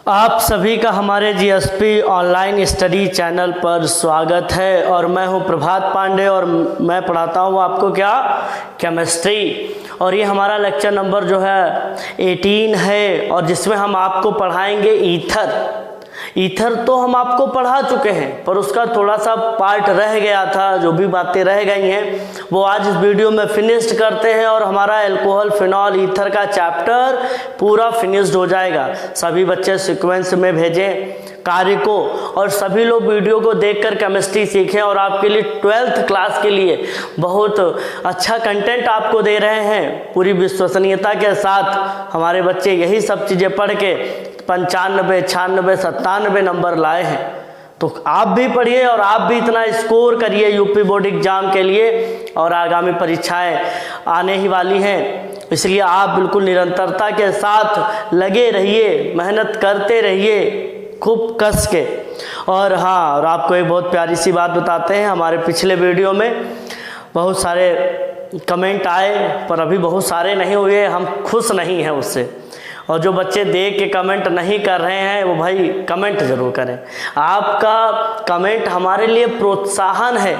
आप सभी का हमारे जीएसपी ऑनलाइन स्टडी चैनल पर स्वागत है और मैं हूं प्रभात पांडे और मैं पढ़ाता हूं आपको क्या केमिस्ट्री। और ये हमारा लेक्चर नंबर जो है 18 है और जिसमें हम आपको पढ़ाएंगे ईथर तो हम आपको पढ़ा चुके हैं पर उसका थोड़ा सा पार्ट रह गया था, जो भी बातें रह गई हैं वो आज इस वीडियो में फिनिश्ड करते हैं और हमारा अल्कोहल फिनॉल ईथर का चैप्टर पूरा फिनिश्ड हो जाएगा। सभी बच्चे सीक्वेंस में भेजें कार्य को और सभी लोग वीडियो को देखकर केमिस्ट्री सीखें और आपके लिए 12th क्लास के लिए बहुत अच्छा कंटेंट आपको दे रहे हैं। पूरी विश्वसनीयता के साथ हमारे बच्चे यही सब चीज़ें पढ़ के 95, 96, 97 नंबर लाए हैं। तो आप भी पढ़िए और आप भी इतना स्कोर करिए यूपी बोर्ड एग्जाम के लिए और आगामी परीक्षाएं आने ही वाली हैं, इसलिए आप बिल्कुल निरंतरता के साथ लगे रहिए, मेहनत करते रहिए खूब कस के। और हाँ, और आपको एक बहुत प्यारी सी बात बताते हैं, हमारे पिछले वीडियो में बहुत सारे कमेंट आए पर अभी बहुत सारे नहीं हुए, हम खुश नहीं हैं उससे। और जो बच्चे देख के कमेंट नहीं कर रहे हैं वो भाई कमेंट जरूर करें। आपका कमेंट हमारे लिए प्रोत्साहन है,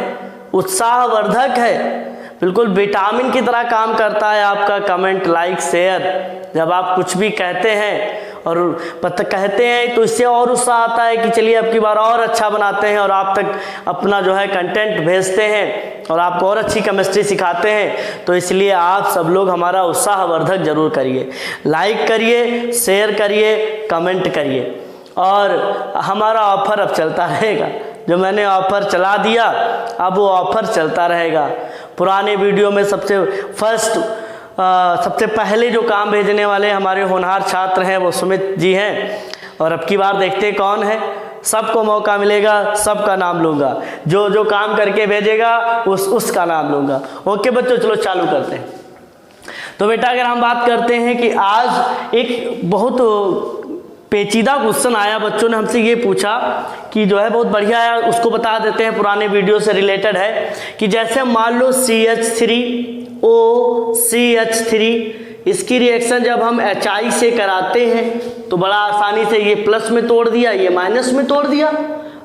उत्साहवर्धक है, बिल्कुल विटामिन की तरह काम करता है आपका कमेंट, लाइक, शेयर। जब आप कुछ भी कहते हैं और कहते हैं तो इससे और उत्साह आता है कि चलिए अब की बार और अच्छा बनाते हैं और आप तक अपना जो है कंटेंट भेजते हैं और आपको और अच्छी केमिस्ट्री सिखाते हैं। तो इसलिए आप सब लोग हमारा उत्साहवर्धक जरूर करिए, लाइक करिए, शेयर करिए, कमेंट करिए। और हमारा ऑफर अब चलता रहेगा, जो मैंने ऑफर चला दिया अब वो ऑफर चलता रहेगा। पुराने वीडियो में सबसे पहले जो काम भेजने वाले हमारे होनहार छात्र हैं वो सुमित जी हैं और अब की बार देखते कौन है। सबको मौका मिलेगा, सबका नाम लूँगा, जो काम करके भेजेगा उसका नाम लूँगा। ओके बच्चों, चलो चालू करते हैं। तो बेटा अगर हम बात करते हैं कि आज एक बहुत पेचीदा क्वेश्चन आया, बच्चों ने हमसे ये पूछा कि जो है बहुत बढ़िया है, उसको बता देते हैं, पुराने वीडियो से रिलेटेड है कि जैसे मान लो CH3OCH3 इसकी रिएक्शन जब हम HI से कराते हैं तो बड़ा आसानी से ये प्लस में तोड़ दिया, ये माइनस में तोड़ दिया।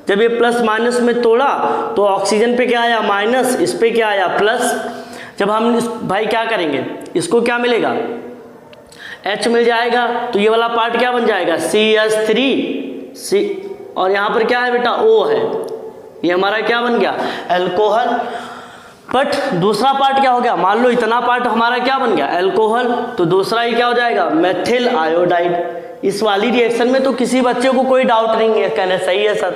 जब ये प्लस माइनस में तोड़ा तो ऑक्सीजन पे क्या आया माइनस, इस पे क्या आया प्लस। जब हम भाई क्या करेंगे, इसको क्या मिलेगा H मिल जाएगा, तो ये वाला पार्ट क्या बन जाएगा CH3 और यहाँ पर क्या है बेटा O है, ये हमारा क्या बन गया अल्कोहल। बट दूसरा पार्ट क्या हो गया, मान लो इतना पार्ट हमारा क्या बन गया अल्कोहल, तो दूसरा ही क्या हो जाएगा मेथिल आयोडाइड। इस वाली रिएक्शन में तो किसी बच्चे को कोई डाउट नहीं है, कहने सही है सर,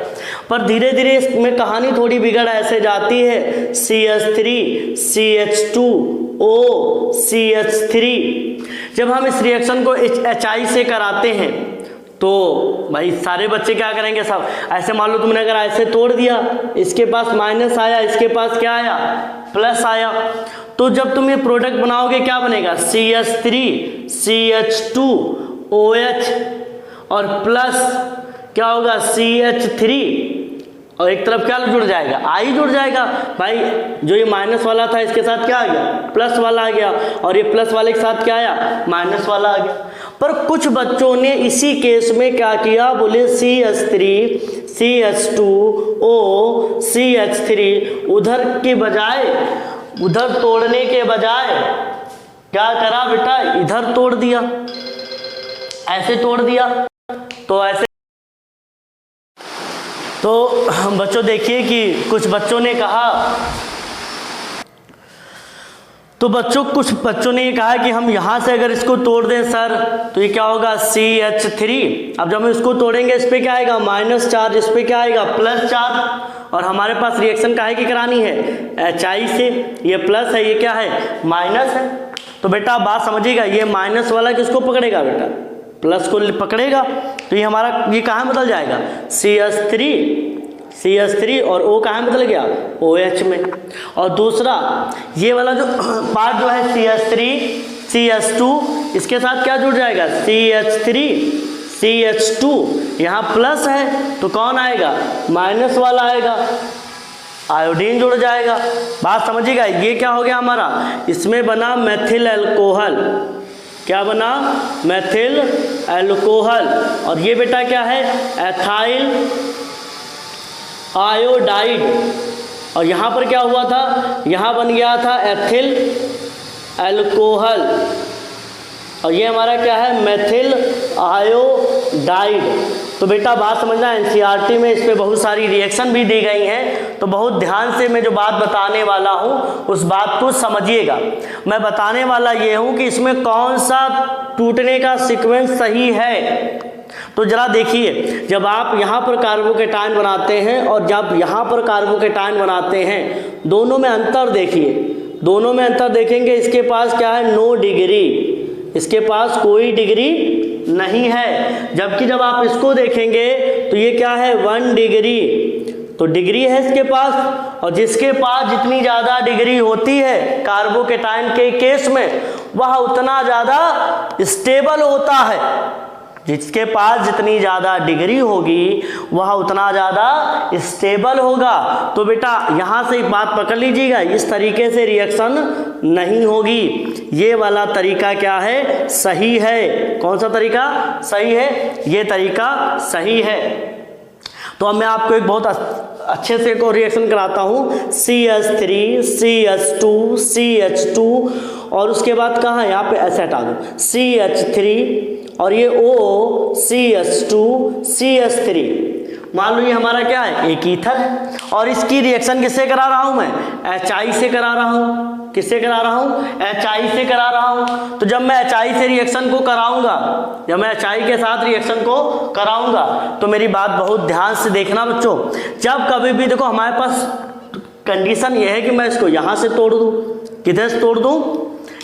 पर धीरे धीरे इसमें कहानी थोड़ी बिगड़ ऐसे जाती है। CH3CH2OCH3 जब हम इस रिएक्शन को HI से कराते हैं तो भाई सारे बच्चे क्या करेंगे, सब ऐसे मान लो तुमने अगर ऐसे तोड़ दिया, इसके पास माइनस आया, इसके पास क्या आया प्लस आया, तो जब तुम ये प्रोडक्ट बनाओगे क्या बनेगा CH3CH2OH और प्लस क्या होगा CH3 और एक तरफ क्या जुड़ जाएगा I जुड़ जाएगा। भाई जो ये माइनस वाला था इसके साथ क्या आ गया प्लस वाला आ गया और ये प्लस वाले के साथ क्या आया माइनस वाला आ गया। पर कुछ बच्चों ने इसी केस में क्या किया, बोले CH3CH2OCH3 उधर की बजाय, उधर तोड़ने के बजाय क्या करा बेटा इधर तोड़ दिया, ऐसे तोड़ दिया। तो ऐसे तो बच्चों देखिए कि कुछ बच्चों ने कहा, कुछ बच्चों ने ये कहा कि हम यहाँ से अगर इसको तोड़ दें सर तो ये क्या होगा CH3। अब जब हम इसको तोड़ेंगे इस पे क्या आएगा माइनस चार्ज, इस पे क्या आएगा प्लस चार्ज और हमारे पास रिएक्शन काहे की करानी है HI से, ये प्लस है ये क्या है माइनस है। तो बेटा आप बात समझिएगा, ये माइनस वाला किसको पकड़ेगा बेटा प्लस को पकड़ेगा, तो ये हमारा ये कहाँ बदल जाएगा CH3 और O कहाँ बदल गया OH में। और दूसरा ये वाला जो पार्ट जो है CH3CH2 इसके साथ क्या जुड़ जाएगा CH3CH2, यहाँ प्लस है तो कौन आएगा माइनस वाला आएगा, आयोडीन जुड़ जाएगा। बात समझिएगा, ये क्या हो गया हमारा, इसमें बना मेथिल अल्कोहल, क्या बना, मेथिल अल्कोहल। और ये बेटा क्या है, एथाइल आयोडाइड। और यहाँ पर क्या हुआ था, यहाँ बन गया था एथिल अल्कोहल, और ये हमारा क्या है, मेथिल आयोडाइड। तो बेटा बात समझना, एनसीईआरटी में इस पे बहुत सारी रिएक्शन भी दी गई हैं, तो बहुत ध्यान से मैं जो बात बताने वाला हूँ उस बात को समझिएगा। मैं बताने वाला ये हूँ कि इसमें कौन सा टूटने का सीक्वेंस सही है। तो जरा देखिए, जब आप यहाँ पर कार्बोकेटाइन बनाते हैं और जब यहाँ पर कार्बोकेटाइन बनाते हैं, दोनों में अंतर देखिए, दोनों में अंतर देखेंगे। इसके पास क्या है, नो डिग्री, इसके पास कोई डिग्री नहीं है, जबकि जब आप इसको देखेंगे तो ये क्या है, 1 डिग्री, तो डिग्री है इसके पास। और जिसके पास जितनी ज़्यादा डिग्री होती है कार्बोकेटाइन के केस में, वह उतना ज़्यादा स्टेबल होता है। जिसके पास जितनी ज़्यादा डिग्री होगी वह उतना ज़्यादा स्टेबल होगा। तो बेटा यहाँ से एक बात पकड़ लीजिएगा, इस तरीके से रिएक्शन नहीं होगी। ये वाला तरीका क्या है, सही है। कौन सा तरीका सही है, ये तरीका सही है। तो अब मैं आपको एक बहुत अच्छे से एक और रिएक्शन कराता हूँ, CH3 CH2 CH2, और उसके बाद कहाँ, यहाँ पे ऐसे हटा दो, CH3 और ये O CH2 CH3। मान लो ये हमारा क्या है, एक ईथर है, और इसकी रिएक्शन किससे करा रहा हूं मैं, HI से करा रहा हूं। किससे करा रहा हूं, HI से करा रहा हूं। तो जब मैं HI से रिएक्शन को कराऊंगा, जब मैं HI के साथ रिएक्शन को कराऊंगा, तो मेरी बात बहुत ध्यान से देखना बच्चों। जब कभी भी देखो हमारे पास कंडीशन ये है कि मैं इसको यहां से तोड़ दूं, किधर से तोड़ दूं,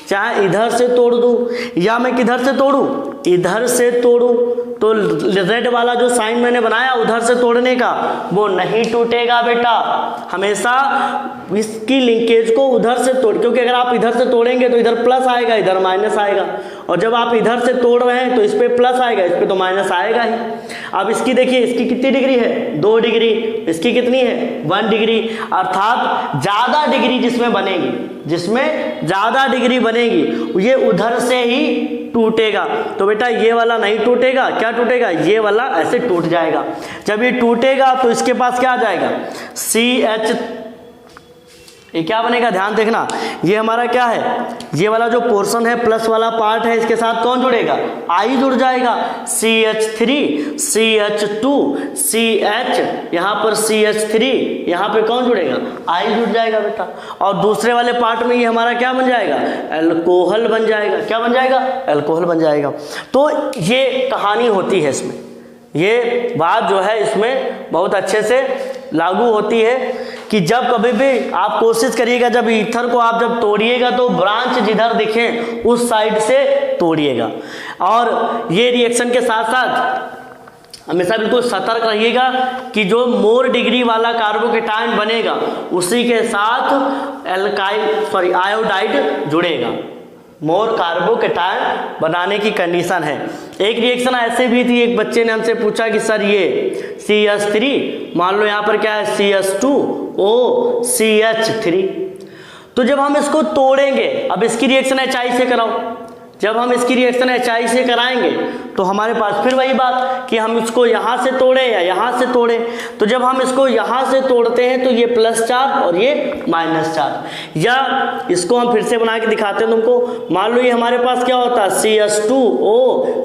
चाहे इधर से तोड़ दूं या मैं किधर से तोड़ूं, इधर से तोड़ूं, तो रेड वाला जो साइन मैंने बनाया उधर से तोड़ने का, वो नहीं टूटेगा बेटा। हमेशा इसकी लिंकेज को उधर से तोड़, क्योंकि अगर आप इधर से तोड़ेंगे तो इधर प्लस आएगा, इधर माइनस आएगा, और जब आप इधर से तोड़ रहे हैं तो इस पे प्लस आएगा, इस पे तो माइनस आएगा ही। अब इसकी देखिए, इसकी कितनी डिग्री है, 2 डिग्री, इसकी कितनी है, 1 डिग्री, अर्थात ज़्यादा डिग्री जिसमें बनेगी, जिसमें ज़्यादा डिग्री बनेगी ये उधर से ही टूटेगा। तो बेटा ये वाला नहीं टूटेगा, क्या टूटेगा, ये वाला ऐसे टूट जाएगा। जब ये टूटेगा तो इसके पास क्या आ जाएगा, CH, ये क्या बनेगा, ध्यान देखना, ये हमारा क्या है, ये वाला जो पोर्शन है प्लस वाला पार्ट है, इसके साथ कौन जुड़ेगा, I जुड़ जाएगा। CH3 CH2 CH, यहाँ पर CH3, यहाँ पे कौन जुड़ेगा, I जुड़ जाएगा बेटा। और दूसरे वाले पार्ट में ये हमारा क्या बन जाएगा, अल्कोहल बन जाएगा। क्या बन जाएगा, अल्कोहल बन जाएगा। तो ये कहानी होती है इसमें, ये बात जो है इसमें बहुत अच्छे से लागू होती है कि जब कभी भी आप कोशिश करिएगा, जब ईथर को आप जब तोड़िएगा तो ब्रांच जिधर दिखे उस साइड से तोड़िएगा। और ये रिएक्शन के साथ साथ हमेशा बिल्कुल सतर्क रहिएगा कि जो मोर डिग्री वाला कार्बोकेटाइन बनेगा उसी के साथ आयोडाइड जुड़ेगा। मोर कार्बोकेटाइन बनाने की कंडीशन है। एक रिएक्शन ऐसे भी थी, एक बच्चे ने हमसे पूछा कि सर ये CH3, मान लो यहाँ पर क्या है CH2O CH3, तो जब हम इसको तोड़ेंगे, अब इसकी रिएक्शन HI से कराओ, जब हम इसकी रिएक्शन HI से कराएंगे तो हमारे पास फिर वही बात कि हम इसको यहाँ से तोड़े या यहाँ से तोड़े। तो जब हम इसको यहाँ से तोड़ते हैं तो ये प्लस चार्ज और ये माइनस चार्ज, या इसको हम फिर से बना के दिखाते हैं तुमको। मान लो ये हमारे पास क्या होता है CH2O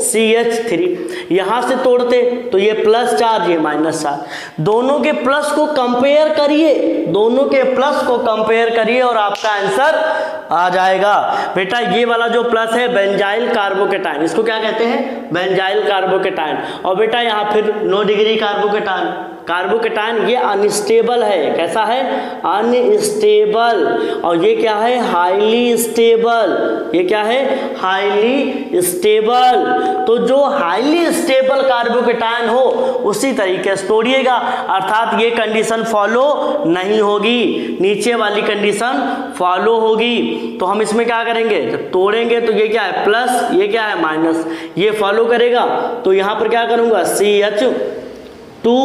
CH3, यहाँ से तोड़ते तो ये प्लस चार्ज, ये माइनस चार्ज। दोनों के प्लस को कंपेयर करिए, दोनों के प्लस को कंपेयर करिए और आपका आंसर आ जाएगा। बेटा ये वाला जो प्लस है बेंजाइल कार्बोकेटाइन, इसको क्या कहते हैं, बेंजाइल कार्बोकेटाइन। और बेटा यहाँ फिर 9 डिग्री कार्बोकेटाइन, कार्बोकेटाइन ये अनस्टेबल है। कैसा है, अनस्टेबल। और ये क्या है, हाईली स्टेबल। ये क्या है, हाईली स्टेबल। तो जो हाईली स्टेबल कार्बोकेटाइन हो उसी तरीके से तोड़िएगा, अर्थात ये कंडीशन फॉलो नहीं होगी, नीचे वाली कंडीशन फॉलो होगी। तो हम इसमें क्या करेंगे, जब तोड़ेंगे तो ये क्या है प्लस, ये क्या है माइनस, ये फॉलो करेगा। तो यहाँ पर क्या करूँगा CH2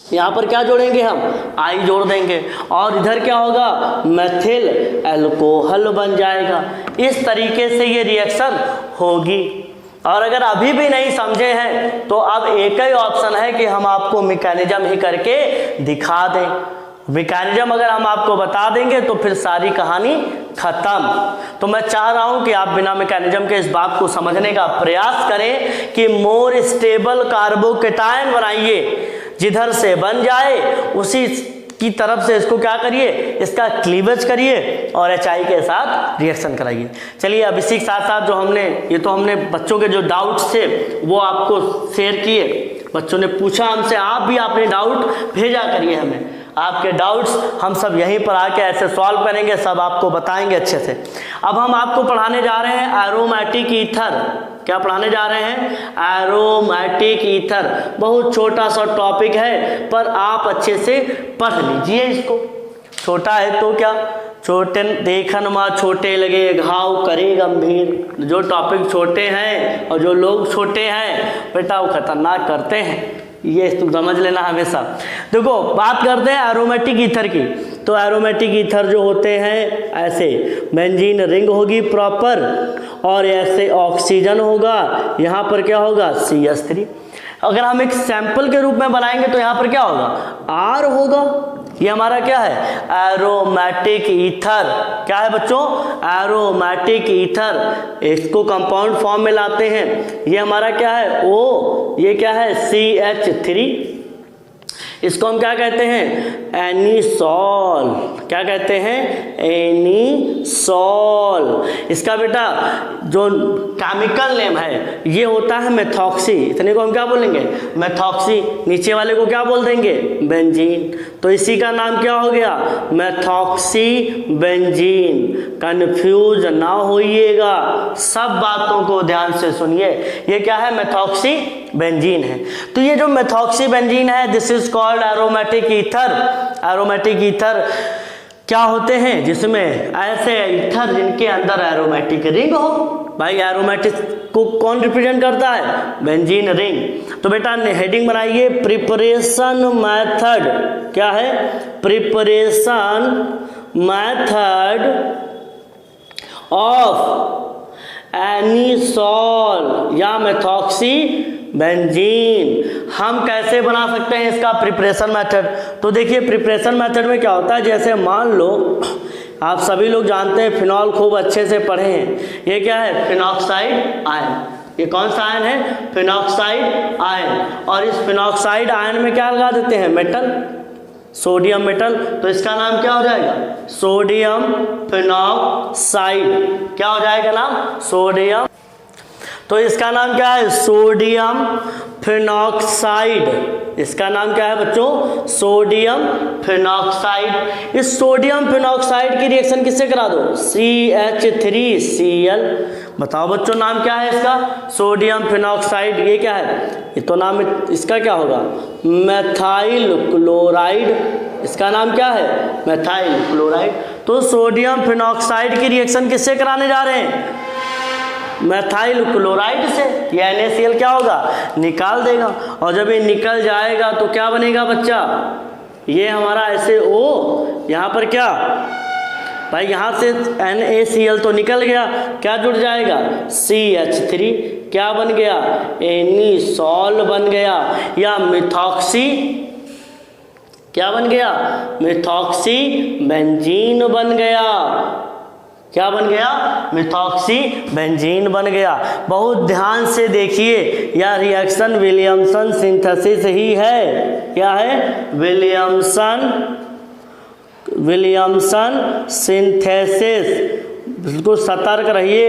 यहाँ पर क्या जोड़ेंगे हम, आई जोड़ देंगे, और इधर क्या होगा, मेथिल अल्कोहल बन जाएगा। इस तरीके से ये रिएक्शन होगी। और अगर अभी भी नहीं समझे हैं तो अब एक ही ऑप्शन है कि हम आपको मैकेनिज्म ही करके दिखा दें। मैकेनिज्म अगर हम आपको बता देंगे तो फिर सारी कहानी खत्म। तो मैं चाह रहा हूं कि आप बिना मैकेनिज्म के इस बात को समझने का प्रयास करें कि मोर स्टेबल कार्बोकेटायन बनाइए, जिधर से बन जाए उसी की तरफ से इसको क्या करिए, इसका क्लीवेज करिए और HI के साथ रिएक्शन कराइए। चलिए अब इसी के साथ साथ जो हमने बच्चों के जो डाउट्स थे वो आपको शेयर किए। बच्चों ने पूछा हमसे, आप भी अपने डाउट भेजा करिए हमें। आपके डाउट्स हम सब यहीं पर आके ऐसे सॉल्व करेंगे, सब आपको बताएंगे अच्छे से। अब हम आपको पढ़ाने जा रहे हैं एरोमेटिक ईथर। क्या पढ़ाने जा रहे हैं, एरोमेटिक ईथर। बहुत छोटा सा टॉपिक है पर आप अच्छे से पढ़ लीजिए इसको। छोटा है तो क्या, छोटे देखन मा छोटे लगे घाव करे गंभीर। जो टॉपिक छोटे हैं और जो लोग छोटे हैं बेटा वो खतरनाक करते हैं, ये तुम समझ लेना हमेशा। देखो बात करते हैं एरोमेटिक ईथर की। तो एरोमेटिक ईथर जो होते हैं ऐसे बेंजीन रिंग होगी प्रॉपर, और ऐसे ऑक्सीजन होगा, यहाँ पर क्या होगा CH3। अगर हम एक सैंपल के रूप में बनाएंगे तो यहाँ पर क्या होगा, R होगा। ये हमारा क्या है, एरोमेटिक ईथर। क्या है बच्चों, एरोमेटिक ईथर। इसको कंपाउंड फॉर्म में लाते हैं। ये हमारा क्या है, O। ये क्या है, CH3। इसको हम क्या कहते हैं, एनीसॉल। क्या कहते हैं, एनीसॉल। इसका बेटा जो केमिकल नेम है ये होता है मेथॉक्सी। इतने को हम क्या बोलेंगे, मेथॉक्सी। नीचे वाले को क्या बोल देंगे, बेंजीन। तो इसी का नाम क्या हो गया, मेथॉक्सी बेंजीन। कंफ्यूज ना होइएगा, सब बातों को ध्यान से सुनिए। ये क्या है, मेथॉक्सी बेंजीन है। तो ये जो मेथॉक्सी बेंजीन है, this is called aromatic ether. Aromatic ether क्या होते हैं, जिसमें ऐसे ईथर जिनके अंदर एरोमेटिक रिंग हो। भाई एरोमेटिक को कौन रिप्रेजेंट करता है, बेंजीन रिंग। तो बेटा हेडिंग बनाइए, प्रिपरेशन मेथड। क्या है, प्रिपरेशन मेथड ऑफ एनीसॉल या मेथॉक्सी बेंजीन। हम कैसे बना सकते हैं इसका प्रिपरेशन मेथड। तो देखिए प्रिपरेशन मेथड में क्या होता है, जैसे मान लो आप सभी लोग जानते हैं फिनॉल खूब अच्छे से पढ़े हैं। ये क्या है, फिनॉक्साइड आयन। ये कौन सा आयन है, फिनॉक्साइड आयन। और इस फिनॉक्साइड आयन में क्या लगा देते हैं, मेटल, सोडियम मेटल। तो इसका नाम क्या हो जाएगा, सोडियम फिनॉक्साइड। क्या हो जाएगा नाम, सोडियम। तो इसका नाम क्या है, सोडियम फिनॉक्साइड। इसका नाम क्या है बच्चों, सोडियम फिनॉक्साइड। इस सोडियम फिनॉक्साइड की रिएक्शन किससे करा दो, CH3Cl। बताओ बच्चों नाम क्या है इसका, सोडियम फिनॉक्साइड। ये क्या है, ये तो नाम इसका क्या होगा, मेथाइल क्लोराइड। इसका नाम क्या है, मेथाइल क्लोराइड। तो सोडियम फिनॉक्साइड की रिएक्शन किससे कराने जा रहे हैं, मेथाइल क्लोराइड से। ये NaCl क्या होगा, निकाल देगा। और जब ये निकल जाएगा तो क्या बनेगा बच्चा, ये हमारा ऐसे O, यहाँ पर क्या भाई, यहाँ से NaCl तो निकल गया, क्या जुड़ जाएगा, CH3। क्या बन गया, एनीसॉल बन गया, या मिथॉक्सी, क्या बन गया, मिथॉक्सी बेंजीन बन गया। क्या बन गया, मिथॉक्सी बेंजीन बन गया। बहुत ध्यान से देखिए, यह रिएक्शन विलियमसन सिंथेसिस ही है। क्या है, विलियमसन सिंथेसिस। बिल्कुल सतर्क रहिए,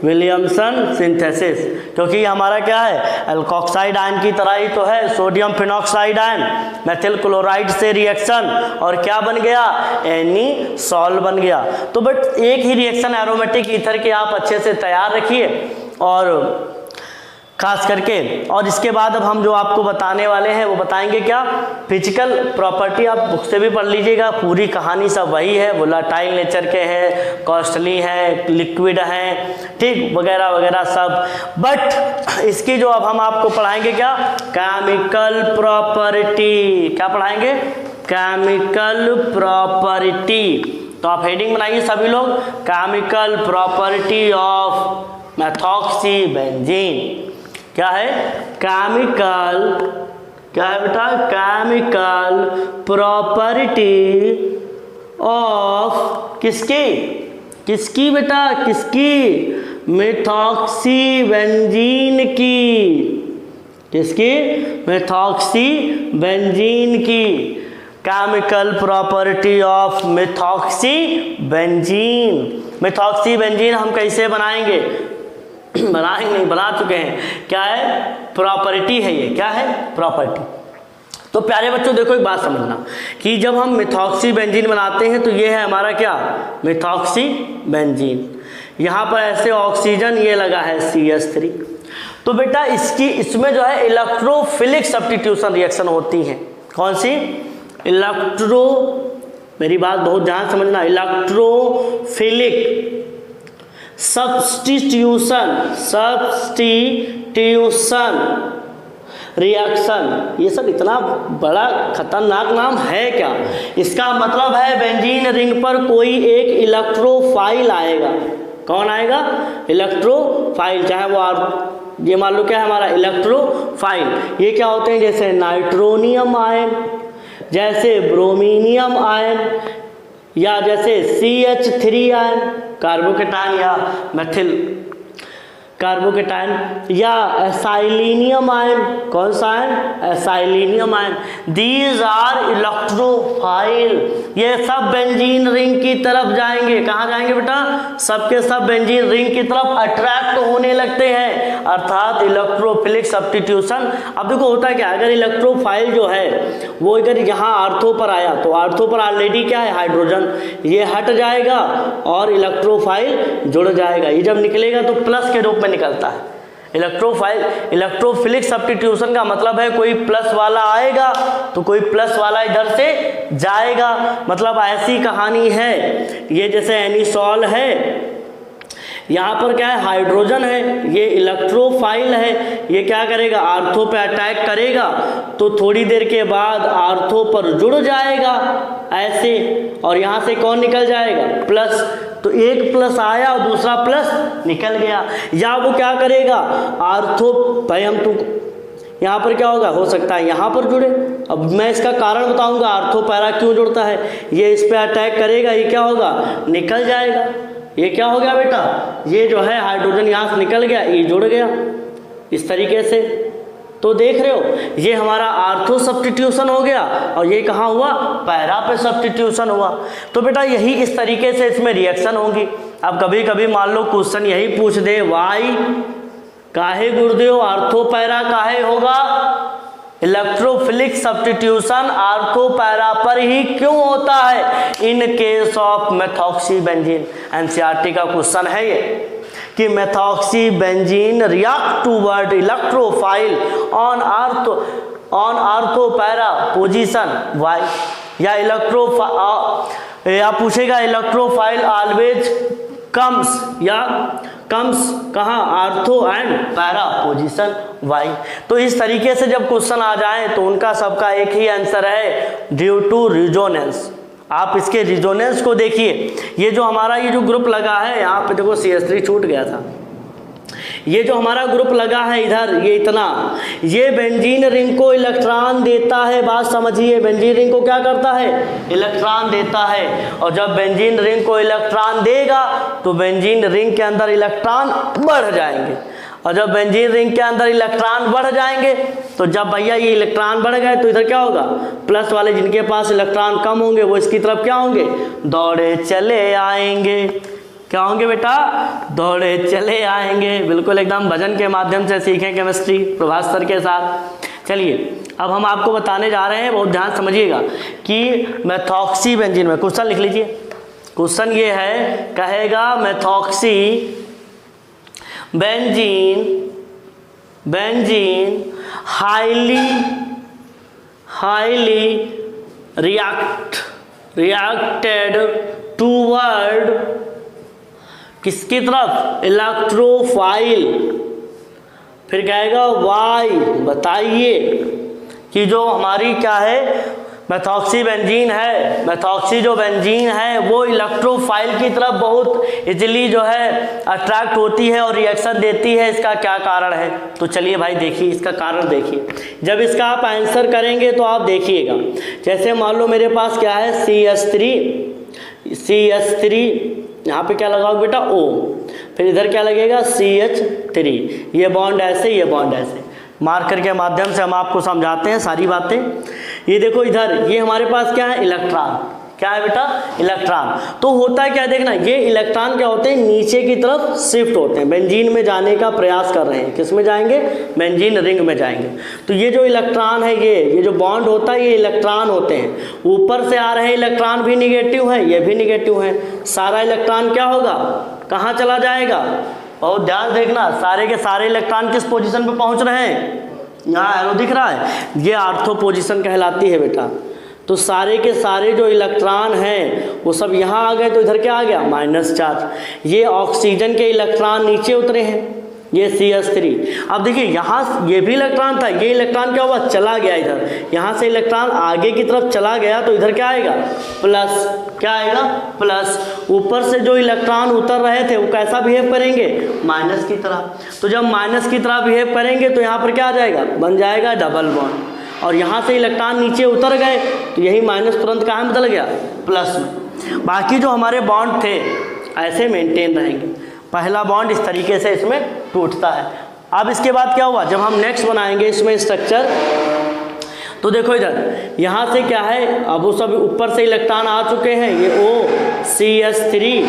विलियमसन सिंथेसिस, क्योंकि हमारा क्या है, एल्कोक्साइड आयन की तरह ही तो है, sodium phenoxide ion, methyl chloride से रिएक्शन, और क्या बन गया, एनीसॉल बन गया। तो बट एक ही रिएक्शन एरोमेटिक ईथर के आप अच्छे से तैयार रखिए। और खास करके। और इसके बाद अब हम जो आपको बताने वाले हैं वो बताएंगे क्या, फिजिकल प्रॉपर्टी। आप बुक से भी पढ़ लीजिएगा, पूरी कहानी सब वही है, वोलेटाइल नेचर के हैं, कॉस्टली हैं, लिक्विड हैं, ठीक, वगैरह वगैरह सब। बट इसकी जो अब हम आपको पढ़ाएंगे क्या, केमिकल प्रॉपर्टी। क्या पढ़ाएंगे, केमिकल प्रॉपर्टी। तो आप हेडिंग बनाइए सभी लोग, केमिकल प्रॉपर्टी ऑफ मेथॉक्सीबेंजीन। क्या है, केमिकल, क्या है बेटा, केमिकल प्रॉपर्टी ऑफ किसकी, किसकी बेटा, किसकी, मेथॉक्सीबेंजीन की, किसकी, मेथॉक्सीबेंजीन की। Chemical property of methoxybenzene. Methoxybenzene हम कैसे बनाएंगे, बनाएंगे नहीं, बना चुके हैं। क्या है, प्रॉपर्टी है ये, क्या है, प्रॉपर्टी। तो प्यारे बच्चों देखो एक बात समझना कि जब हम मेथॉक्सीबेंजीन बनाते हैं तो ये है हमारा क्या, मेथॉक्सीबेंजीन। यहाँ पर ऐसे ऑक्सीजन ये लगा है CH3। तो बेटा इसमें जो है इलेक्ट्रोफिलिक सब्स्टिट्यूशन रिएक्शन होती है। कौन सी, मेरी बात बहुत ध्यान समझना, इलेक्ट्रोफिलिक सब्स्टिट्यूशन रिएक्शन। ये सब इतना बड़ा खतरनाक नाम है क्या, इसका मतलब है बेंजीन रिंग पर कोई एक इलेक्ट्रोफाइल आएगा। कौन आएगा, इलेक्ट्रोफाइल, चाहे वो ये मान लो क्या है हमारा इलेक्ट्रोफाइल। ये क्या होते हैं, जैसे नाइट्रोनियम आयन, जैसे ब्रोमीनियम आयन, या जैसे CH3 आयन, कार्बोकेटायन या मेथिल कार्बोकेटायन, या एसाइलिनियम आयन। कौन सा ion, acylium ion. These are electrophile. ये सब बेंजीन रिंग की तरफ जाएंगे। कहाँ जाएंगे बेटा, सबके सब बेंजीन रिंग की तरफ अट्रैक्ट होने लगते हैं, अर्थात इलेक्ट्रोफिलिक सब्स्टिट्यूशन। अब देखो होता है क्या, अगर इलेक्ट्रोफाइल जो है वो अगर यहाँ आर्थो पर आया तो आर्थो पर ऑलरेडी क्या है, हाइड्रोजन, ये हट जाएगा और इलेक्ट्रोफाइल जुड़ जाएगा। ये जब निकलेगा तो प्लस के रूप में निकलता है। इलेक्ट्रोफिलिक सब्स्टिट्यूशन का मतलब है कोई प्लस वाला आएगा तो कोई प्लस वाला इधर से जाएगा। मतलब ऐसी कहानी है, ये जैसे एनिसॉल है, यहाँ पर क्या है, हाइड्रोजन है, ये इलेक्ट्रोफाइल है, ये क्या करेगा, आर्थो पे अटैक करेगा तो थोड़ी देर के बाद आर्थो पर जुड़ जाएगा ऐसे, और यहाँ से कौन निकल जाएगा, प्लस। तो एक प्लस आया और दूसरा प्लस निकल गया। या वो क्या करेगा, आर्थो भाई हम तो यहाँ पर क्या होगा, हो सकता है यहाँ पर जुड़े। अब मैं इसका कारण बताऊंगा, आर्थो पैरा क्यों जुड़ता है। ये इस पे अटैक करेगा, ये क्या होगा, निकल जाएगा। ये क्या हो गया बेटा, ये जो है हाइड्रोजन यहाँ से निकल गया, ये जुड़ गया इस तरीके से। तो देख रहे हो, ये हमारा आर्थो सब्स्टिट्यूशन हो गया और ये कहाँ हुआ, पैरा पे सब्स्टिट्यूशन हुआ। तो बेटा यही इस तरीके से इसमें रिएक्शन होंगी। अब कभी कभी मान लो क्वेश्चन यही पूछ दे, वाई काहे गुरुदेव आर्थो पैरा काहे होगा, इलेक्ट्रोफिलिक सब्स्टिट्यूशन आर्थो पैरा पर ही क्यों होता है in case of methoxybenzene. NCERT का क्वेश्चन है ये कि methoxybenzene react toward electrophile on ortho para position why, या या पूछेगा इलेक्ट्रोफाइल ऑलवेज कम्स, या कम्स कहाँ, ortho and para position why. तो इस तरीके से जब क्वेश्चन आ जाए तो उनका सबका एक ही आंसर है, ड्यू टू रिजोनेंस। आप इसके रिजोनेंस को देखिए, ये जो हमारा ये जो ग्रुप लगा है यहाँ पे देखो CH3 छूट गया था, ये जो हमारा ग्रुप लगा है इधर, ये इतना, ये बेंजीन रिंग को इलेक्ट्रॉन देता है। बात समझिए, बेंजीन रिंग को क्या करता है, इलेक्ट्रॉन देता है। और जब बेंजीन रिंग को इलेक्ट्रॉन देगा तो बेंजीन रिंग के अंदर इलेक्ट्रॉन बढ़ जाएंगे, और जब बेंजीन रिंग के अंदर इलेक्ट्रॉन बढ़ जाएंगे तो जब भैया ये इलेक्ट्रॉन बढ़ गए तो इधर क्या होगा, प्लस वाले जिनके पास इलेक्ट्रॉन कम होंगे वो इसकी तरफ क्या होंगे, दौड़े चले आएंगे। क्या होंगे बेटा, दौड़े चले आएंगे। बिल्कुल एकदम भजन के माध्यम से सीखें केमिस्ट्री प्रभात सर के साथ। चलिए अब हम आपको बताने जा रहे हैं, बहुत ध्यान समझिएगा कि मेथॉक्सीबेंजीन में क्वेश्चन लिख लीजिए। क्वेश्चन ये है, कहेगा बेंजीन हाईली रिएक्टेड टूवर्ड किसकी तरफ, इलेक्ट्रोफाइल। फिर कहेगा वाई, बताइए कि जो हमारी क्या है मेथॉक्सी बेंजीन है, मेथॉक्सी जो बेंजीन है वो इलेक्ट्रोफाइल की तरफ बहुत इजीली जो है अट्रैक्ट होती है और रिएक्शन देती है। इसका क्या कारण है? तो चलिए भाई देखिए इसका कारण देखिए। जब इसका आप आंसर करेंगे तो आप देखिएगा, जैसे मान लो मेरे पास क्या है CH3 यहाँ पे क्या लगाओगे बेटा O, फिर इधर क्या लगेगा CH3, ये बॉन्ड ऐसे, ये बॉन्ड ऐसे। मार्कर के माध्यम से हम आपको समझाते हैं सारी बातें। ये देखो इधर ये हमारे पास क्या है, इलेक्ट्रॉन। क्या है बेटा, इलेक्ट्रॉन। तो होता है क्या, देखना ये इलेक्ट्रॉन क्या होते हैं, नीचे की तरफ शिफ्ट होते हैं, बेंजीन में जाने का प्रयास कर रहे हैं। किस में जाएंगे, बेंजीन रिंग में जाएंगे। तो ये जो इलेक्ट्रॉन है, ये जो बॉन्ड होता है, ये इलेक्ट्रॉन होते हैं। ऊपर से आ रहे इलेक्ट्रॉन भी निगेटिव है, ये भी निगेटिव है। सारा इलेक्ट्रॉन क्या होगा, कहाँ चला जाएगा, बहुत ध्यान देखना, सारे के सारे इलेक्ट्रॉन किस पोजीशन पे पहुंच रहे हैं, यहाँ एरो दिख रहा है, ये आर्थो पोजीशन कहलाती है बेटा। तो सारे के सारे जो इलेक्ट्रॉन हैं वो सब यहाँ आ गए, तो इधर क्या आ गया, माइनस चार्ज। ये ऑक्सीजन के इलेक्ट्रॉन नीचे उतरे हैं, ये CH3। अब देखिए यहाँ ये भी इलेक्ट्रॉन था, ये इलेक्ट्रॉन क्या हुआ, चला गया इधर। यहाँ से इलेक्ट्रॉन आगे की तरफ चला गया, तो इधर क्या आएगा, प्लस। क्या आएगा, प्लस। ऊपर से जो इलेक्ट्रॉन उतर रहे थे वो कैसा बिहेव करेंगे, माइनस की तरह। तो जब माइनस की तरह बिहेव करेंगे तो यहाँ पर क्या आ जाएगा, बन जाएगा डबल बॉन्ड। और यहाँ से इलेक्ट्रॉन नीचे उतर गए तो यही माइनस तुरंत कहाँ में बदल गया, प्लस में। बाकी जो हमारे बॉन्ड थे ऐसे मेंटेन रहेंगे। पहला बॉन्ड इस तरीके से इसमें टूटता है। अब इसके बाद क्या हुआ, जब हम नेक्स्ट बनाएंगे इसमें स्ट्रक्चर, तो देखो इधर यहाँ से क्या है, अब वो सब ऊपर से इलेक्ट्रॉन आ चुके हैं, ये OCH3,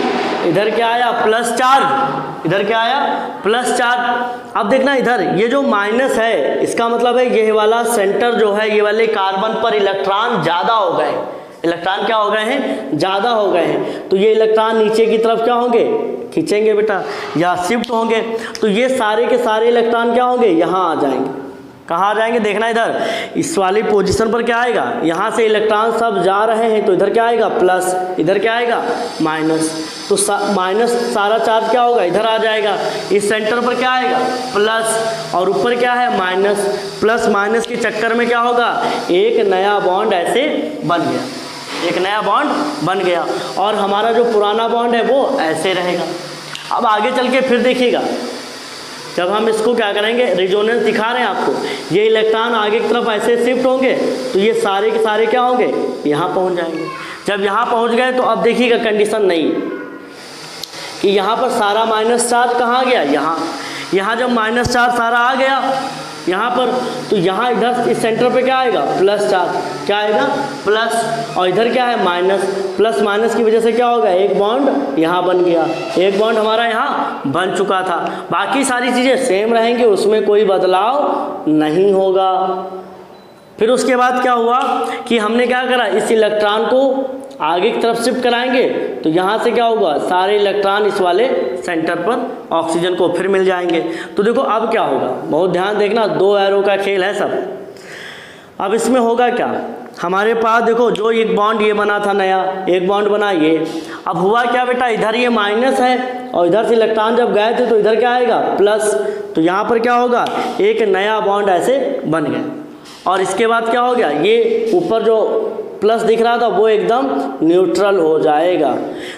इधर क्या आया, प्लस चार्ज, इधर क्या आया, प्लस चार्ज। अब देखना इधर ये जो माइनस है, इसका मतलब है ये वाला सेंटर जो है, ये वाले कार्बन पर इलेक्ट्रॉन ज़्यादा हो गए। इलेक्ट्रॉन क्या हो गए हैं, ज़्यादा हो गए हैं। तो ये इलेक्ट्रॉन नीचे की तरफ क्या होंगे, खींचेंगे बेटा, या शिफ्ट होंगे। तो ये सारे के सारे इलेक्ट्रॉन क्या होंगे, यहाँ आ जाएंगे। कहाँ आ जाएंगे, देखना इधर इस वाली पोजीशन पर क्या आएगा, यहाँ से इलेक्ट्रॉन सब जा रहे हैं, तो इधर क्या आएगा, प्लस, इधर क्या आएगा, माइनस। तो माइनस सारा चार्ज क्या होगा, इधर आ जाएगा। इस सेंटर पर क्या आएगा, प्लस, और ऊपर क्या है, माइनस। प्लस माइनस के चक्कर में क्या होगा, एक नया बॉन्ड ऐसे बन गया, एक नया बॉन्ड बन गया। और हमारा जो पुराना बॉन्ड है वो ऐसे रहेगा। अब आगे चल के फिर देखिएगा, जब हम इसको क्या करेंगे, रिजोनेंस दिखा रहे हैं आपको, ये इलेक्ट्रॉन आगे की तरफ ऐसे शिफ्ट होंगे, तो ये सारे के सारे क्या होंगे, यहाँ पहुँच जाएंगे। जब यहाँ पहुँच गए तो अब देखिएगा कंडीशन नहीं कि यहाँ पर सारा माइनस चार्ज कहाँ गया, यहाँ जब माइनस चार्ज सारा आ गया यहाँ पर, तो यहाँ इधर इस सेंटर पे क्या आएगा, प्लस चार्ज। क्या आएगा, प्लस। और इधर क्या है, माइनस। प्लस माइनस की वजह से क्या होगा, एक बॉन्ड यहाँ बन गया, एक बॉन्ड हमारा यहाँ बन चुका था। बाकी सारी चीज़ें सेम रहेंगी, उसमें कोई बदलाव नहीं होगा। फिर उसके बाद क्या हुआ कि हमने क्या करा, इस इलेक्ट्रॉन को आगे की तरफ शिफ्ट कराएंगे, तो यहाँ से क्या होगा, सारे इलेक्ट्रॉन इस वाले सेंटर पर ऑक्सीजन को फिर मिल जाएंगे। तो देखो अब क्या होगा, बहुत ध्यान देखना, दो एरो का खेल है सब। अब इसमें होगा क्या, हमारे पास देखो जो एक बॉन्ड ये बना था नया, एक बॉन्ड बना ये। अब हुआ क्या बेटा, इधर ये माइनस है और इधर से इलेक्ट्रॉन जब गए थे तो इधर क्या आएगा, प्लस। तो यहाँ पर क्या होगा, एक नया बॉन्ड ऐसे बन गया। और इसके बाद क्या हो गया, ये ऊपर जो प्लस दिख रहा था वो एकदम न्यूट्रल हो जाएगा।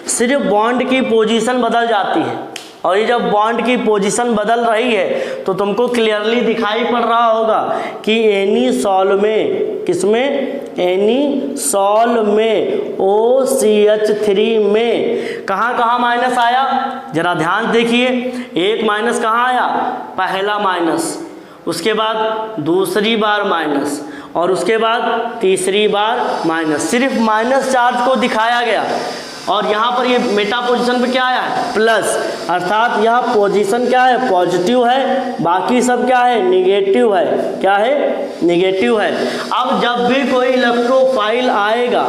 सिर्फ बॉन्ड की पोजीशन बदल जाती है, और ये जब बॉन्ड की पोजीशन बदल रही है तो तुमको क्लियरली दिखाई पड़ रहा होगा कि एनी सॉल में, किसमें, एनी सॉल में OCH3 में कहाँ कहाँ माइनस आया, जरा ध्यान देखिए। एक माइनस कहाँ आया, पहला माइनस, उसके बाद दूसरी बार माइनस, और उसके बाद तीसरी बार माइनस। सिर्फ माइनस चार्ज को दिखाया गया, और यहाँ पर ये मेटा पोजीशन पे क्या आया है, प्लस। अर्थात यह पोजीशन क्या है, पॉजिटिव है, बाकी सब क्या है, निगेटिव है। क्या है, निगेटिव है। अब जब भी कोई इलेक्ट्रोफाइल आएगा,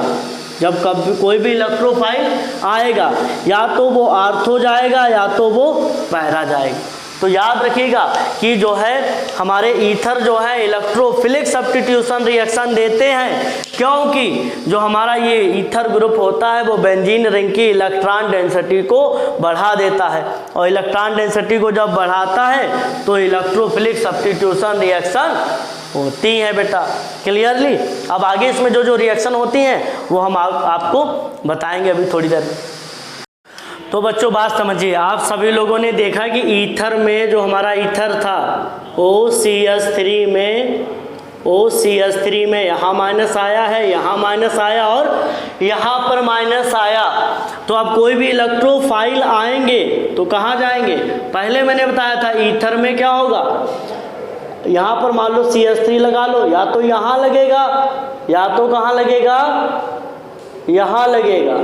जब कभी कोई भी इलेक्ट्रोफाइल आएगा, या तो वो आर्थो जाएगा या तो वो पैरा जाएगा। तो याद रखिएगा कि जो है हमारे ईथर जो है इलेक्ट्रोफिलिक सब्स्टिट्यूशन रिएक्शन देते हैं, क्योंकि जो हमारा ये ईथर ग्रुप होता है वो बेंजीन रिंग की इलेक्ट्रॉन डेंसिटी को बढ़ा देता है, और इलेक्ट्रॉन डेंसिटी को जब बढ़ाता है तो इलेक्ट्रोफिलिक सब्स्टिट्यूशन रिएक्शन होती है बेटा। क्लियरली? अब आगे इसमें जो जो रिएक्शन होती हैं वो हम आपको बताएंगे अभी थोड़ी देर में। तो बच्चों बात समझिए, आप सभी लोगों ने देखा कि ईथर में जो हमारा ईथर था OCH3 में यहाँ माइनस आया है, यहाँ माइनस आया और यहाँ पर माइनस आया। तो अब कोई भी इलेक्ट्रोफाइल आएंगे तो कहाँ जाएंगे? पहले मैंने बताया था ईथर में क्या होगा, यहाँ पर मान लो CH3 लगा लो, या तो यहाँ लगेगा या तो कहाँ लगेगा, यहाँ लगेगा,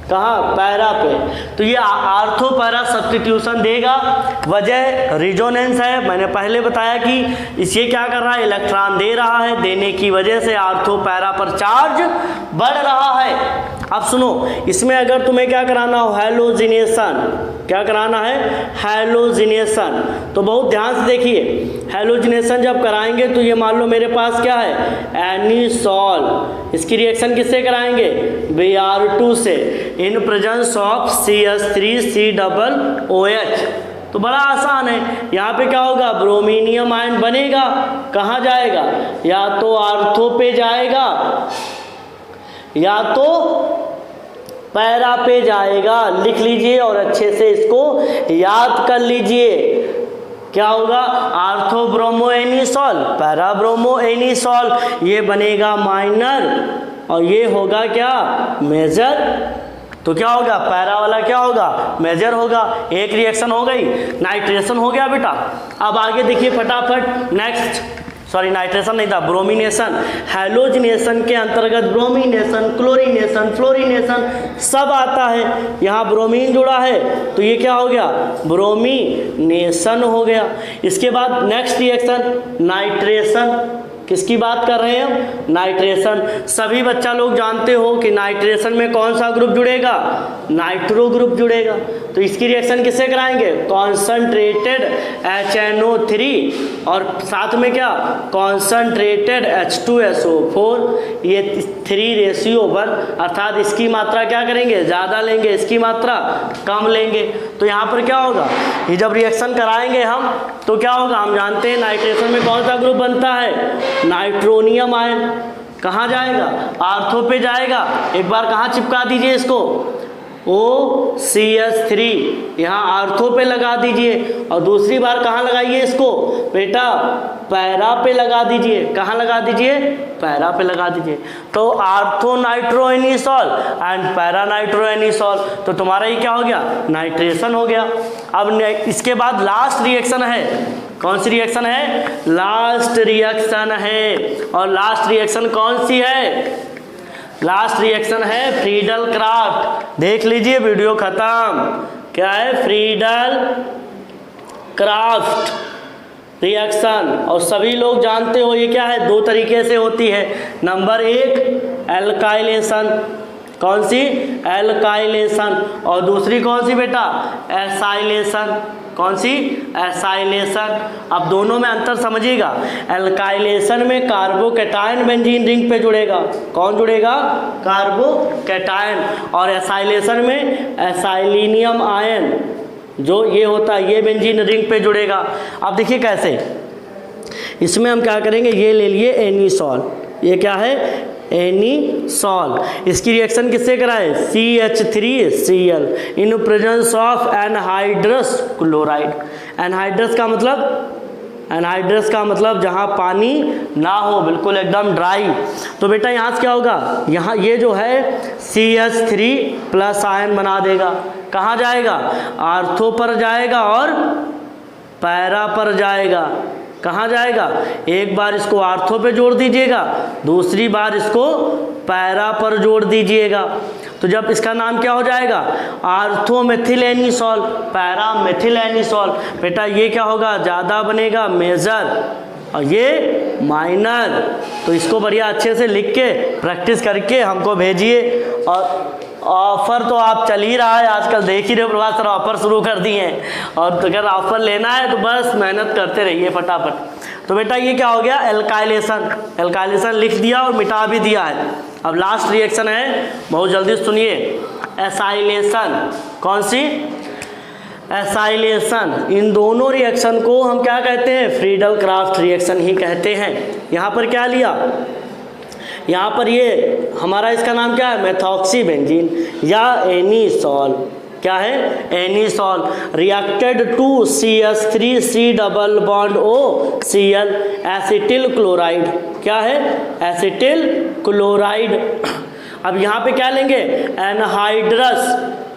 कहाँ? पैरा पे। तो ये आर्थो पैरा सब्स्टिट्यूशन देगा। वजह रिजोनेंस है, मैंने पहले बताया कि इसे क्या कर रहा है, इलेक्ट्रॉन दे रहा है, देने की वजह से आर्थो पैरा पर चार्ज बढ़ रहा है। अब सुनो, इसमें अगर तुम्हें क्या कराना हो, हैलोजिनेशन, क्या कराना है, हैलोजिनेशन, तो बहुत ध्यान से देखिए। हैलोजिनेशन जब कराएंगे तो ये मान लो मेरे पास क्या है, एनिसॉल, इसकी रिएक्शन किससे कराएंगे, Br2 से, इन प्रेजेंस ऑफ CH3COOH। तो बड़ा आसान है, यहाँ पे क्या होगा, ब्रोमीनियम आयन बनेगा, कहाँ जाएगा, या तो आर्थो पे जाएगा या तो पैरा पे जाएगा। लिख लीजिए और अच्छे से इसको याद कर लीजिए। क्या होगा, ortho bromo anisole, para bromo anisole, ये बनेगा माइनर और ये होगा क्या, मेजर। तो क्या होगा, पैरा वाला क्या होगा, मेजर होगा। एक रिएक्शन हो गई, नाइट्रेशन हो गया बेटा। अब आगे देखिए फटाफट, नेक्स्ट, सॉरी नाइट्रेशन नहीं था, ब्रोमिनेशन। हैलोजिनेशन के अंतर्गत ब्रोमिनेशन, क्लोरीनेशन, फ्लोरीनेशन सब आता है। यहाँ ब्रोमीन जुड़ा है तो ये क्या हो गया, ब्रोमिनेशन हो गया। इसके बाद नेक्स्ट रिएक्शन नाइट्रेशन। किसकी बात कर रहे हैं हम, नाइट्रेशन। सभी बच्चा लोग जानते हो कि नाइट्रेशन में कौन सा ग्रुप जुड़ेगा, नाइट्रो ग्रुप जुड़ेगा। तो इसकी रिएक्शन किससे कराएंगे, कॉन्सनट्रेटेड HNO3 और साथ में क्या, कॉन्सनट्रेटेड H2SO4, ये 3:1, अर्थात इसकी मात्रा क्या करेंगे, ज़्यादा लेंगे, इसकी मात्रा कम लेंगे। तो यहाँ पर क्या होगा, ये जब रिएक्शन कराएंगे हम तो क्या होगा, हम जानते हैं नाइट्रेशन में कौन सा ग्रुप बनता है, नाइट्रोनियम आयन। कहाँ जाएगा, आर्थो पे जाएगा। एक बार कहाँ चिपका दीजिए इसको, OCH3 यहाँ आर्थो पे लगा दीजिए, और दूसरी बार कहाँ लगाइए इसको बेटा, पैरा पे लगा दीजिए। कहाँ लगा दीजिए, पैरा पे लगा दीजिए। तो ortho nitro anisole and para nitro anisole, तो तुम्हारा ये क्या हो गया, नाइट्रेशन हो गया। अब इसके बाद लास्ट रिएक्शन है, कौन सी रिएक्शन है, लास्ट रिएक्शन है। और लास्ट रिएक्शन कौन सी है, लास्ट रिएक्शन है फ्रीडल क्राफ्ट। देख लीजिए वीडियो खत्म, क्या है, फ्रीडल क्राफ्ट रिएक्शन। और सभी लोग जानते हो ये क्या है, दो तरीके से होती है। नंबर 1 एल्काइलेशन, कौन सी, एल्काइलेशन, और दूसरी कौन सी बेटा, एसाइलेशन। कौन सी, एसाइलेशन। अब दोनों में अंतर समझिएगा। एल्काइलेशन में कार्बोकैटायन बेंजीन रिंग पे जुड़ेगा, कौन जुड़ेगा, कार्बोकैटायन। और एसाइलेशन में एसाइलिनियम आयन जो ये होता है ये बेंजीन रिंग पे जुड़ेगा। अब देखिए कैसे, इसमें हम क्या करेंगे, ये ले लिए एनिसॉल, ये क्या है, एनिसॉल। इसकी रिएक्शन किससे कराएं, CH3Cl in presence of anhydrous chloride. Anhydrous का मतलब जहाँ पानी ना हो, बिल्कुल एकदम ड्राई। तो बेटा यहाँ से क्या होगा, यहाँ ये जो है CH3+ आयन बना देगा। कहाँ जाएगा, आर्थो पर जाएगा और पैरा पर जाएगा। कहाँ जाएगा, एक बार इसको आर्थो पे जोड़ दीजिएगा, दूसरी बार इसको पैरा पर जोड़ दीजिएगा। तो जब इसका नाम क्या हो जाएगा, ortho methyl anisole, para methyl anisole. बेटा ये क्या होगा, ज़्यादा बनेगा, मेजर, और ये माइनर। तो इसको बढ़िया अच्छे से लिख के प्रैक्टिस करके हमको भेजिए। ऑफर तो आप चल ही रहा है आजकल, देख ही रहे प्रभात सर ऑफर शुरू कर दिए हैं, और अगर ऑफर लेना है तो बस मेहनत करते रहिए फटाफट। तो बेटा ये क्या हो गया, एल्काइलेशन, एल्काइलेशन लिख दिया और मिटा भी दिया है। अब लास्ट रिएक्शन है, बहुत जल्दी सुनिए, एसाइलेशन। कौन सी, एसाइलेशन। इन दोनों रिएक्शन को हम क्या कहते हैं, फ्रीडल क्राफ्ट रिएक्शन ही कहते हैं। यहाँ पर क्या लिया, यहाँ पर ये हमारा इसका नाम क्या है, मेथॉक्सी बेंजीन या एनीसॉल। क्या है, anisole. Reacted to CH3C double bond OCl acetyl chloride. क्या है, एसिटिल क्लोराइड। अब यहाँ पे क्या लेंगे, एनहाइड्रस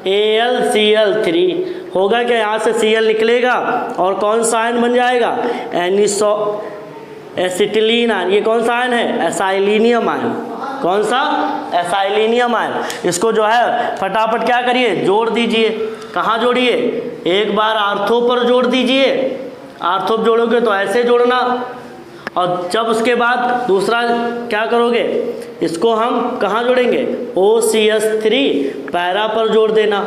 AlCl3 होगा क्या, यहाँ से Cl निकलेगा और कौन सा आयन बन जाएगा, एसिटिलीन आयन। ये कौन सा आयन है, एसाइलिनियम आयन। कौन सा, एसाइलिनियम आयन। इसको जो है फटाफट क्या करिए, जोड़ दीजिए। कहाँ जोड़िए, एक बार आर्थो पर जोड़ दीजिए, आर्थो पर जोड़ोगे तो ऐसे जोड़ना, और जब उसके बाद दूसरा क्या करोगे, इसको हम कहाँ जोड़ेंगे, OCH3 पैरा पर जोड़ देना।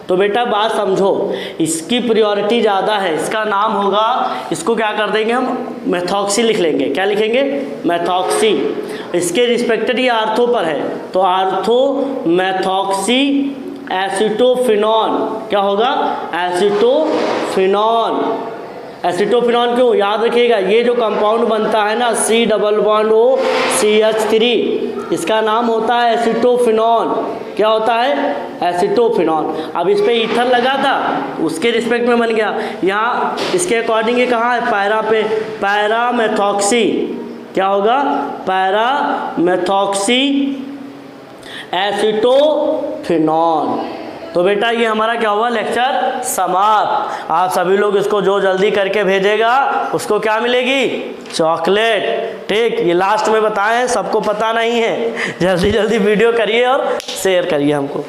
तो बेटा बात समझो, इसकी प्रायोरिटी ज़्यादा है, इसका नाम होगा, इसको क्या कर देंगे हम, मेथॉक्सी लिख लेंगे। क्या लिखेंगे, मेथॉक्सी। इसके रिस्पेक्टेड ये आर्थो पर है, तो आर्थो मेथॉक्सी एसिटोफिनॉन। क्या होगा, एसिटोफिनॉन। एसिटोफिनॉन क्यों, याद रखिएगा, ये जो कंपाउंड बनता है ना C डबल बॉन्ड OCH3, इसका नाम होता है एसिटोफिनॉन। क्या होता है, एसिटोफिनॉन। अब इस पे ईथर लगा था, उसके रिस्पेक्ट में बन गया। यहाँ इसके अकॉर्डिंग ये कहाँ है, पैरा पे, पैरा मेथॉक्सी। क्या होगा, पैरा मेथॉक्सी एसिटोफिनॉन। तो बेटा ये हमारा क्या हुआ, लेक्चर समाप्त। आप सभी लोग इसको जो जल्दी करके भेजेगा उसको क्या मिलेगी, चॉकलेट। ठीक, ये लास्ट में बताएं, सबको पता नहीं है, जल्दी जल्दी वीडियो करिए और शेयर करिए हमको।